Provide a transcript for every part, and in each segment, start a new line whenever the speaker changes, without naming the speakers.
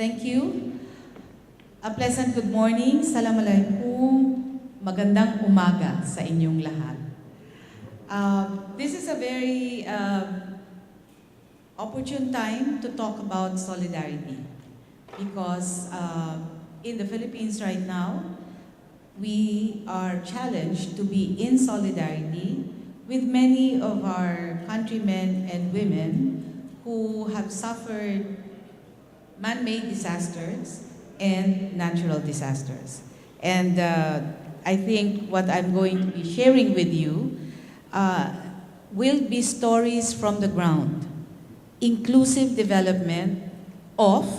Thank you. A pleasant good morning. Assalamualaikum. Magandang umaga sa inyong lahat. This is a very opportune time to talk about solidarity because in the Philippines right now, we are challenged to be in solidarity with many of our countrymen and women who have suffered man-made disasters and natural disasters. And I think what I'm going to be sharing with you will be stories from the ground. Inclusive development of,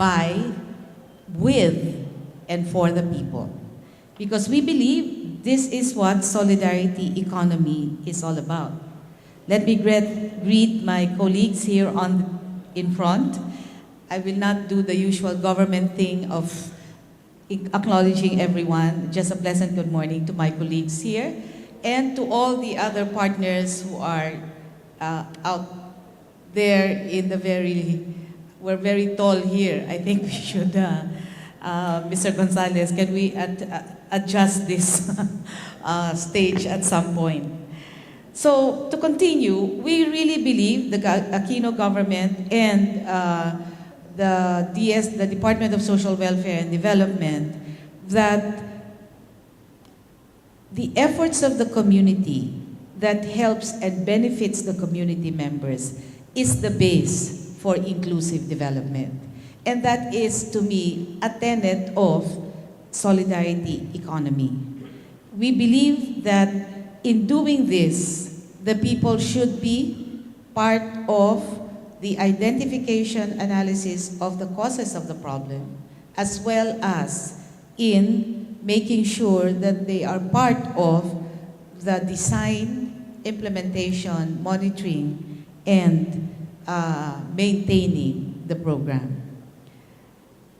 by, with, and for the people. Because we believe this is what solidarity economy is all about. Let me greet my colleagues here in front. I will not do the usual government thing of acknowledging everyone. Just a pleasant good morning to my colleagues here and to all the other partners who are out there in the we're very tall here. I think we should, Mr. Gonzalez, can we adjust this stage at some point? So to continue, we really believe the Aquino government and the Department of Social Welfare and Development that the efforts of the community that helps and benefits the community members is the base for inclusive development. And that is, to me, a tenet of solidarity economy. We believe that in doing this, the people should be part of the identification analysis of the causes of the problem, as well as in making sure that they are part of the design, implementation, monitoring, and maintaining the program.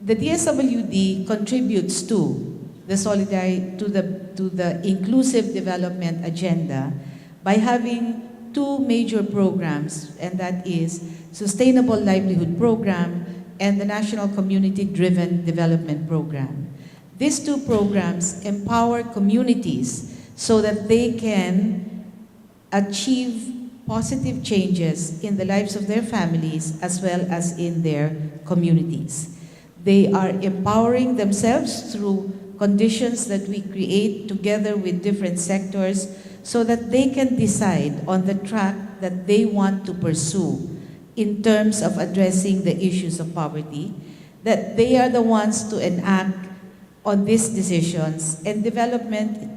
The DSWD contributes to the inclusive development agenda by having two major programs, and that is Sustainable Livelihood Program and the National Community-Driven Development Program. These two programs empower communities so that they can achieve positive changes in the lives of their families as well as in their communities. They are empowering themselves through conditions that we create together with different sectors so that they can decide on the track that they want to pursue in terms of addressing the issues of poverty, that they are the ones to enact on these decisions, and development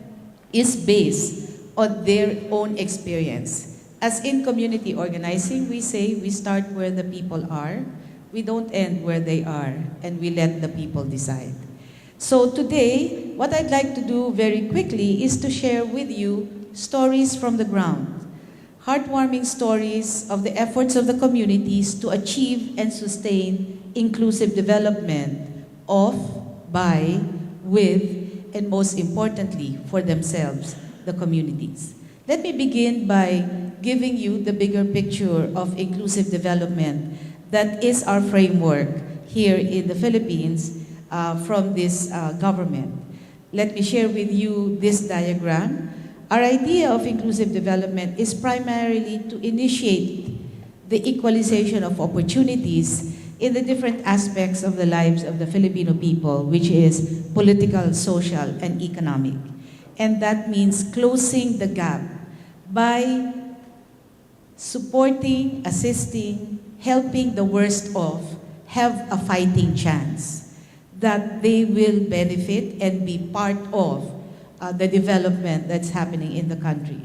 is based on their own experience. As in community organizing, we say we start where the people are, we don't end where they are, and we let the people decide. So today, what I'd like to do very quickly is to share with you stories from the ground. Heartwarming stories of the efforts of the communities to achieve and sustain inclusive development of, by, with, and most importantly, for themselves, the communities. Let me begin by giving you the bigger picture of inclusive development that is our framework here in the Philippines from this government. Let me share with you this diagram. Our idea of inclusive development is primarily to initiate the equalization of opportunities in the different aspects of the lives of the Filipino people, which is political, social, and economic. And that means closing the gap by supporting, assisting, helping the worst off have a fighting chance, that they will benefit and be part of the development that's happening in the country.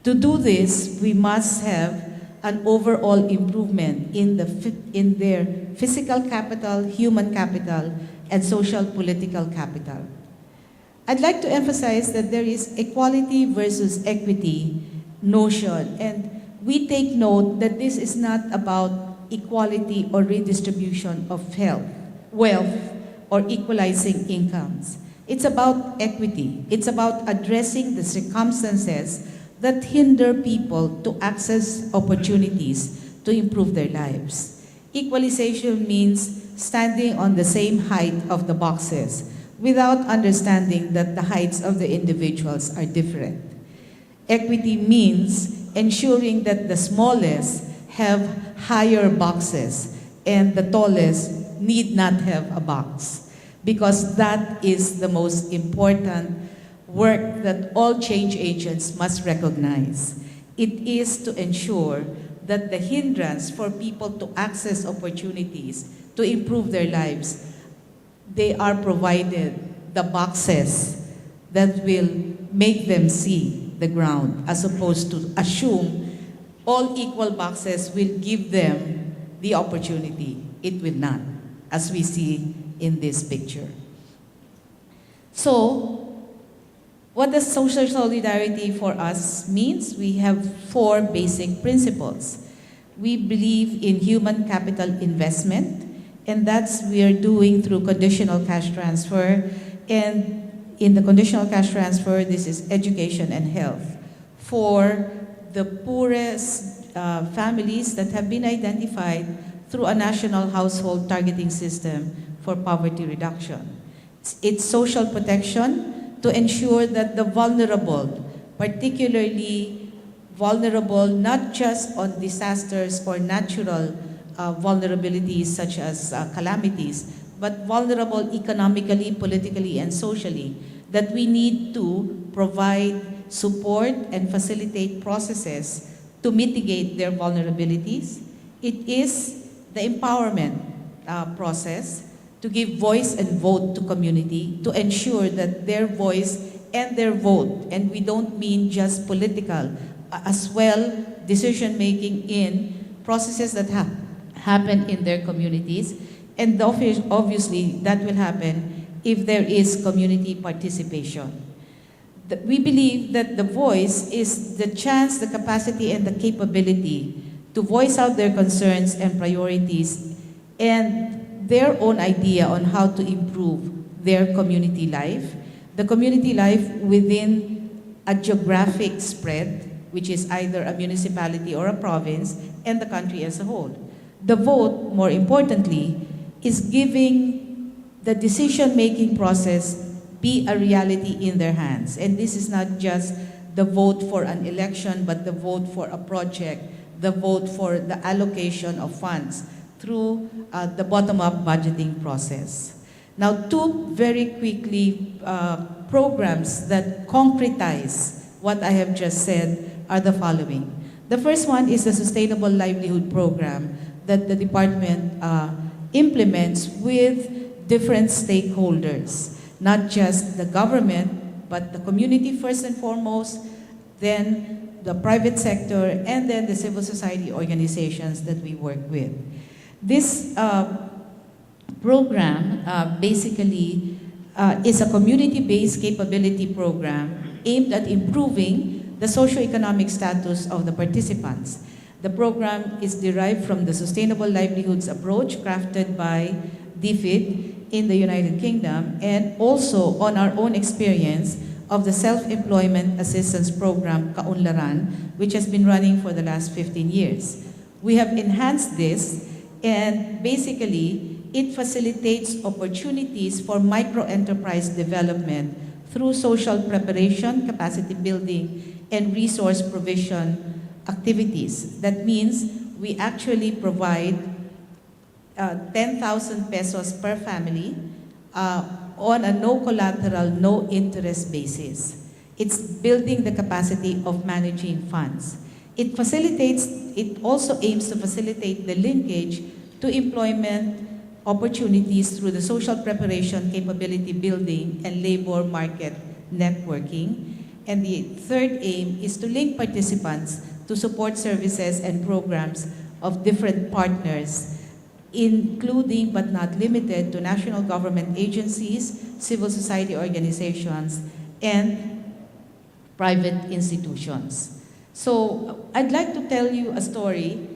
To do this, we must have an overall improvement in their physical capital, human capital, and social political capital. I'd like to emphasize that there is equality versus equity notion, and we take note that this is not about equality or redistribution of wealth, or equalizing incomes. It's about equity. It's about addressing the circumstances that hinder people to access opportunities to improve their lives. Equalization means standing on the same height of the boxes without understanding that the heights of the individuals are different. Equity means ensuring that the smallest have higher boxes and the tallest need not have a box, because that is the most important work that all change agents must recognize. It is to ensure that the hindrance for people to access opportunities to improve their lives, they are provided the boxes that will make them see the ground, as opposed to assume all equal boxes will give them the opportunity. It will not, as we see in this picture. So, what does social solidarity for us means? We have 4 basic principles. We believe in human capital investment, and that's we are doing through conditional cash transfer. And in the conditional cash transfer, this is education and health for the poorest families that have been identified through a national household targeting system for poverty reduction. It's social protection to ensure that the vulnerable, particularly vulnerable not just on disasters or natural vulnerabilities such as calamities, but vulnerable economically, politically, and socially, that we need to provide support and facilitate processes to mitigate their vulnerabilities. It is the empowerment process to give voice and vote to community, to ensure that their voice and their vote, and we don't mean just political, as well decision-making in processes that happen in their communities, and obviously that will happen if there is community participation. We believe that the voice is the chance, the capacity, and the capability to voice out their concerns and priorities and their own idea on how to improve their community life, the community life within a geographic spread, which is either a municipality or a province, and the country as a whole. The vote, more importantly, is giving the decision-making process be a reality in their hands. And this is not just the vote for an election, but the vote for a project, the vote for the allocation of funds through the bottom-up budgeting process. Now, 2 very quickly programs that concretize what I have just said are the following. The first one is the Sustainable Livelihood Program that the department implements with different stakeholders, not just the government, but the community first and foremost, then the private sector, and then the civil society organizations that we work with. This program basically is a community-based capability program aimed at improving the socioeconomic status of the participants. The program is derived from the Sustainable Livelihoods approach crafted by DFID in the United Kingdom, and also on our own experience of the Self-Employment Assistance Program, Kaunlaran, which has been running for the last 15 years. We have enhanced this, and basically, it facilitates opportunities for micro-enterprise development through social preparation, capacity building, and resource provision activities. That means we actually provide 10,000 pesos per family on a no collateral, no interest basis. It's building the capacity of managing funds. It also aims to facilitate the linkage to employment opportunities through the social preparation, capability building, and labor market networking. And the third aim is to link participants to support services and programs of different partners, including but not limited to national government agencies, civil society organizations, and private institutions. So I'd like to tell you a story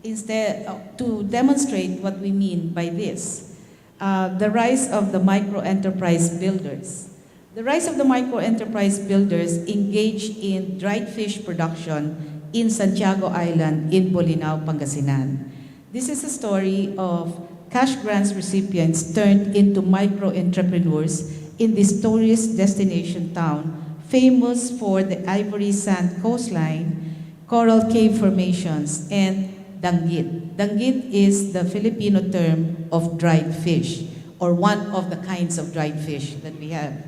instead to demonstrate what we mean by this. The rise of the micro-enterprise builders. The rise of the micro-enterprise builders engaged in dried fish production in Santiago Island in Bolinao, Pangasinan. This is a story of cash grants recipients turned into micro-entrepreneurs in this tourist destination town, famous for the ivory sand coastline, coral cave formations, and danggit. Danggit is the Filipino term of dried fish, or one of the kinds of dried fish that we have.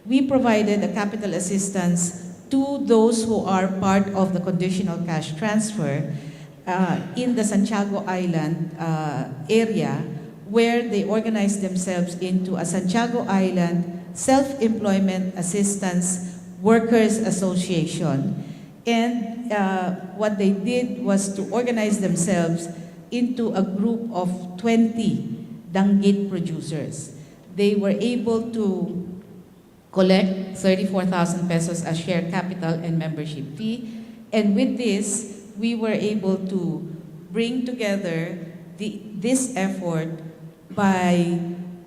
We provided a capital assistance to those who are part of the conditional cash transfer in the Santiago Island area, where they organized themselves into a Santiago Island Self-Employment Assistance Workers Association. And what they did was to organize themselves into a group of 20 danggit producers. They were able to collect 34,000 pesos as share capital and membership fee. And with this, we were able to bring together this effort by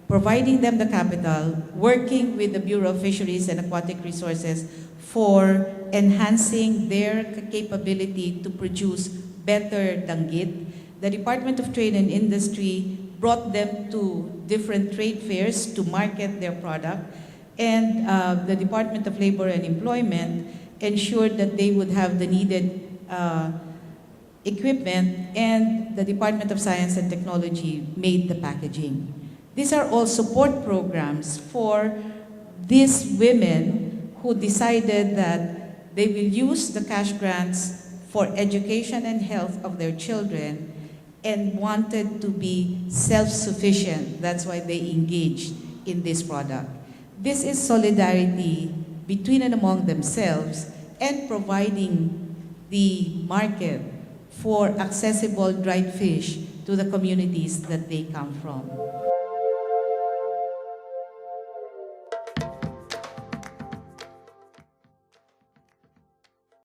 providing them the capital, working with the Bureau of Fisheries and Aquatic Resources for enhancing their capability to produce better danggit. The Department of Trade and Industry brought them to different trade fairs to market their product, and the Department of Labor and Employment ensured that they would have the needed equipment, and the Department of Science and Technology made the packaging. These are all support programs for these women who decided that they will use the cash grants for education and health of their children and wanted to be self-sufficient. That's why they engaged in this product. This is solidarity between and among themselves and providing the market for accessible dried fish to the communities that they come from.